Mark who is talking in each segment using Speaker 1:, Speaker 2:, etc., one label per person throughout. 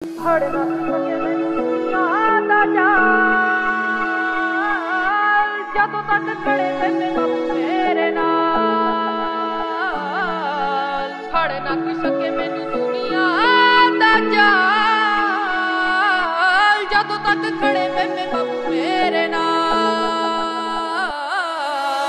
Speaker 1: फड़ना याद आ जा जदों तक खड़े थे बाबू मेरे नाल फड़ ना सके मैनू दुनिया दा जाल जदों तक खड़े थे बाबू मेरे नाल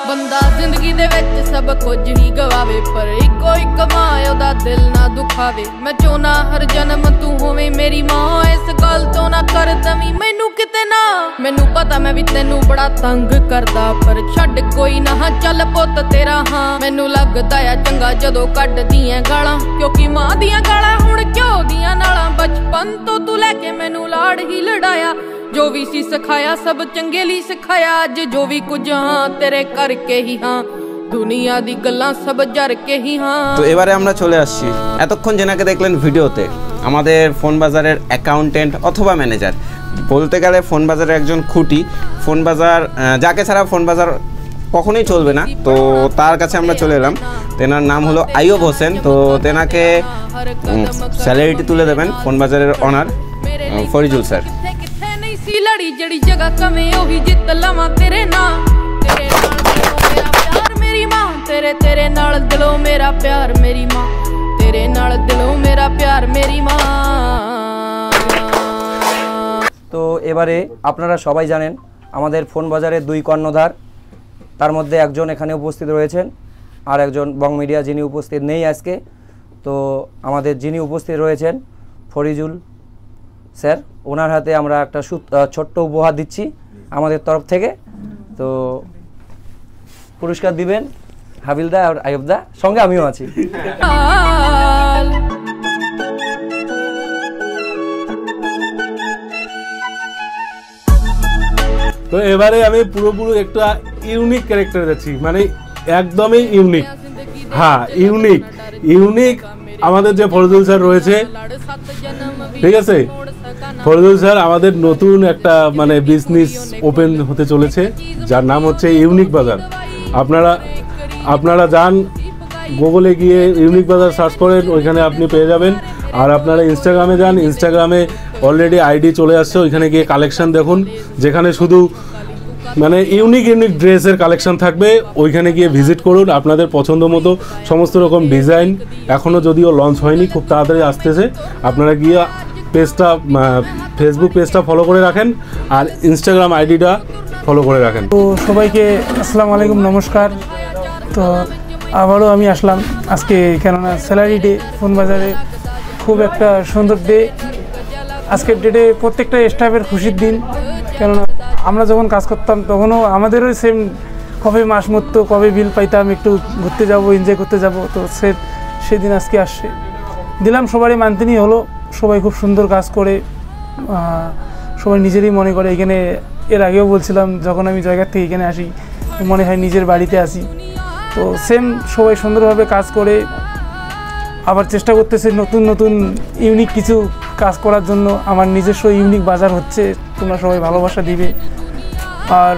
Speaker 1: बंदा जिंदगी दे विच सब कुछ ही गवावे पर इको एक मां ओदा दिल ना दुखावे मैं चाहना हर जन्म तू होवे मेरी मां इस गल तो ना कर दवी मैनू किते ना मैनू पता मैं भी तेनू बड़ा तंग करदा पर छड्ड कोई ना चल पुत तेरा हां मैनू लगदा आ चंगा जदों कड्डदियां गालां क्योंकि मां दियां गालां हुण क्यों दियां नालां बचपन तो तू लैके मैनू लाड़ ही लड़ाया जो भी सी सिखाया सब चंगे ली सिखाया अज जो भी कुछ हाँ तेरे करके ही हाँ दुनिया दी गल्लां सब जर के ही हाँ।
Speaker 2: तो এবারে আমরা চলে আসছি এতক্ষণ যেনাকে দেখলেন ভিডিওতে আমাদের ফোন বাজারের অ্যাকাউন্টেন্ট অথবা ম্যানেজার বলতে গেলে ফোন বাজারের একজন খুঁটি ফোন বাজার যাকে ছাড়া ফোন বাজার কখনোই চলবে না তো তার কাছে আমরা চলে এলাম তেনার নাম হলো আইয়ুব হোসেন তো তেনাকে স্যালারিটি তুলে দেবেন ফোন বাজারের অনার ফরিজুল স্যার
Speaker 1: लड़ी जड़ी जगह कमे ओही जित लवा तेरे नाल प्यार मेरी मां तेरे तेरे नाल दिलों मेरा प्यार मेरी मां तेरे नाल दिलों मेरा प्यार मेरी मां।
Speaker 3: তো এবারে আপনারা সবাই জানেন আমাদের ফোন বাজারের দুই কর্ণধার তার মধ্যে একজন এখানে উপস্থিত রয়েছেন আর একজন বং মিডিয়া যিনি উপস্থিত নেই আজকে তো আমাদের যিনি উপস্থিত রয়েছেন ফরিজুল স্যার ওনার হাতে আমরা একটা ছোট্ট উপহার দিচ্ছি আমাদের তরফ থেকে তো পুরস্কার দিবেন হাবিলদা আর আইয়ুবদা সঙ্গে আমিও আছি।
Speaker 4: তো এবারে আমি পুরোপুরি একটা ইউনিক ক্যারেক্টার যাচ্ছি মানে একদমই ইউনিক হ্যাঁ ইউনিক আমাদের যে ফরিজুল স্যার রয়েছে ঠিক আছে ফরিজুল স্যার আমাদের নতুন একটা মানে বিজনেস ওপেন হতে চলেছে যার নাম হচ্ছে ইউনিক বাজার আপনারা যান গুগলে গিয়ে ইউনিক বাজার সার্চ করেন ওইখানে আপনি পেয়ে যাবেন আর আপনারা ইনস্টাগ্রামে যান ইনস্টাগ্রামে অলরেডি আইডি চলে আসছে ওইখানে গিয়ে কালেকশন দেখুন যেখানে শুধু মানে ইউনিক ড্রেসের কালেকশন থাকবে ওইখানে গিয়ে ভিজিট করুন আপনাদের পছন্দ মতো সমস্ত রকম ডিজাইন এখনও যদিও লঞ্চ হয়নি খুব তাড়াতাড়ি আসতেছে আপনারা গিয়ে পেজটা ফেসবুক পেজটা ফলো করে রাখেন আর ইনস্টাগ্রাম আইডিটা ফলো করে রাখেন।
Speaker 5: তো সবাইকে আসসালামু আলাইকুম নমস্কার। তো আবারও আমি আসলাম আজকে কেননা স্যালারি ডে ফোন বাজারে খুব একটা সুন্দর ডে আজকের ডেটে প্রত্যেকটা স্টাফের খুশির দিন কেননা আমরা যখন কাজ করতাম তখনও আমাদেরও সেম কবে মাস মতো কবে বিল পাইতাম একটু ঘুরতে যাব এনজয় করতে যাব তো সেদিন আজকে আসছে দিলাম সবারই মানতেই হলো সবাই খুব সুন্দর কাজ করে সবাই নিজেরই মনে করে এখানে এর আগেও বলছিলাম যখন আমি জায়গা থেকে এখানে আসি মনে হয় নিজের বাড়িতে আসি তো সেম সবাই সুন্দরভাবে কাজ করে আবার চেষ্টা করতেছে নতুন ইউনিক কিছু কাজ করার জন্য আমার নিজস্ব ইউনিক বাজার হচ্ছে তোমরা সবাই ভালোবাসা দিবে আর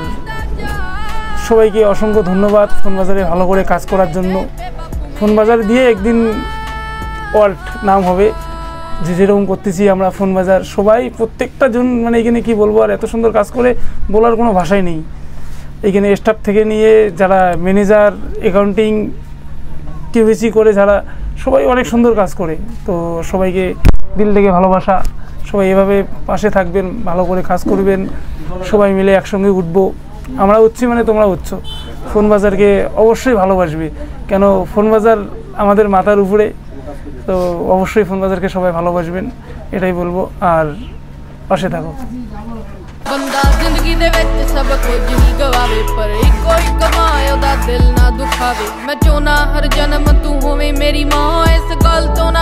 Speaker 5: সবাইকে অসংখ্য ধন্যবাদ ফোন বাজারে ভালো করে কাজ করার জন্য ফোন বাজার দিয়ে একদিন ওয়ার্ল্ড নাম হবে যে যেরকম করতেছি আমরা ফোন বাজার সবাই প্রত্যেকটা জন মানে এখানে কি বলবো আর এত সুন্দর কাজ করে বলার কোনো ভাষাই নেই এখানে স্টাফ থেকে নিয়ে যারা ম্যানেজার অ্যাকাউন্টিং কেভিসি করে যারা সবাই অনেক সুন্দর কাজ করে তো সবাইকে দিল থেকে ভালোবাসা সবাই এভাবে পাশে থাকবেন ভালো করে কাজ করবেন সবাই মিলে একসঙ্গে উঠবো আমরা উঠছি মানে তোমরা উঠছো ফোন বাজারকে অবশ্যই ভালোবাসবে কেন ফোন বাজার আমাদের মাথার উপরে তো অবশ্যই ফোন বাজারকে সবাই ভালোবাসবেন এটাই বলবো আর পাশে থাকো।
Speaker 1: बंदा जिंदगी दे विच सब कुछ ही गवावे पर इको एक मां ओदा दिल ना दुखावे मैं चाहना हर जन्म तू होवे मेरी मां इस गल तो ना